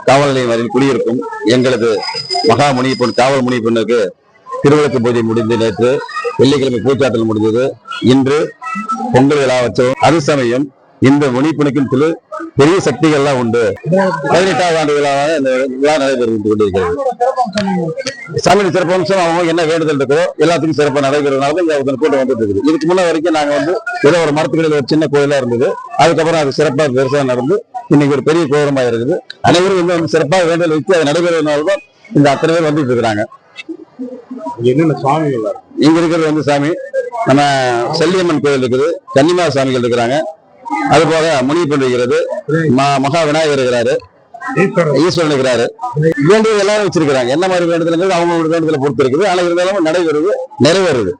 காவல் நிலையம் வரையில் குடியிருக்கும் எங்களது மகா முனியப்பன் காவல் முனியப்பனுக்கு திருவிளக்கு பூஜை முடிந்து நேற்று வெள்ளிக்கிழமை பூச்சாட்டல் முடிந்தது. இன்று பொங்கல் விழா வச்சோம். அது சமயம் இந்த முனிப்பனுக்கும் சில பெரிய சக்திகள்லாம் உண்டு. 18வது ஆண்டு விழாவாக இந்த விழா நடைபெற்று கொண்டிருக்கிறது. சாமியின் சிறப்பம்சம் அவங்க என்ன வேண்டுதல் இருக்கோ எல்லாத்துக்கும் சிறப்பாக நடைபெறுவதனால இங்க கூட்டம் வந்துட்டு இருக்குது. இதுக்கு முன்ன வரைக்கும் நாங்க ஏதோ ஒரு மரத்துக்களில் ஒரு சின்ன கோயிலா இருந்தது. அதுக்கப்புறம் அது சிறப்பாக பெருசாக நடந்து இன்னைக்கு ஒரு பெரிய கோபுரமா இருக்குது. அனைவரும் வந்து சிறப்பாக வேண்டுதல் வச்சு அது நடைபெறுவதனால்தான் இந்த அத்தனை பேர் வந்துட்டு இருக்கிறாங்க. என்னென்ன சுவாமிகள் இங்க இருக்கிறது சாமி நம்ம செல்லியம்மன் கோயில் இருக்குது, கன்னிமா சாமிகள் இருக்கிறாங்க, அது போக முனியப்பன் இருக்கிறது, மகா விநாயகர் இருக்கிறாரு, ஈஸ்வரன் இருக்கிறாரு. வேண்டுதல் எல்லாரும் வச்சிருக்கிறாங்க. என்ன மாதிரி வேண்டுதல் அவங்களோட வேண்டுதலை பொறுத்து இருக்குது. ஆனா இருந்தாலும் நடைபெறுது, நிறைவேறுது.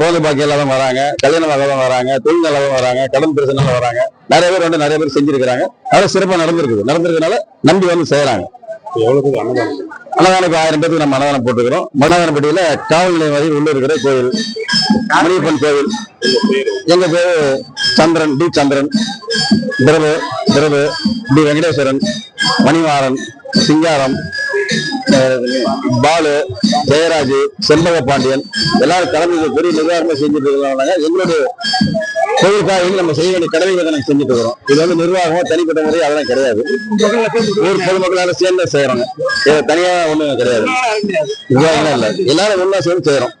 குழந்தை பாக்கியம் எல்லாம் வராங்க, கல்யாணம் தான் வராங்க, தொழில் நலம் வராங்க, கடன் பிரச்சனை வராங்க. நிறைய பேர் வந்து நிறைய பேர் செஞ்சிருக்கிறாங்க. அதெல்லாம் சிறப்பாக நடந்திருக்கிறதுனால நம்பி வந்து செய்யறாங்க. அன்னதானம் 1000 பேருக்கு நம்ம அன்னதானம் போட்டுக்கிறோம். மன்னதானப்பட்டியில காவல் நிலையம் வரை உள்ள இருக்கிற கோயில் முனியப்பன் கோவில். எங்க பேரு சந்திரன், டி சந்திரன், திரவு, டி வெங்கடேஸ்வரன், மணிமாறன், சிங்காரம், பாலு, ஜெயராஜ், செண்பக பாண்டியன் எல்லாரும் கலந்து பெரிய நிர்வாகமா செஞ்சுட்டு இருக்கிறாங்க. எங்களுடைய கோவிலுக்காக நம்ம செய்ய வேண்டிய கடமைகளை நாங்கள் செஞ்சுட்டு இருக்கிறோம். இது வந்து நிர்வாகமோ தனிப்பட்ட முறை அதெல்லாம் கிடையாது. ஊர் பொதுமக்களால சேர்ந்து செய்யறோங்க. தனியா ஒண்ணும் கிடையாது. நிர்வாகம் இல்லை, எல்லாரும் ஒண்ணா சேர்ந்து செய்யறோம்.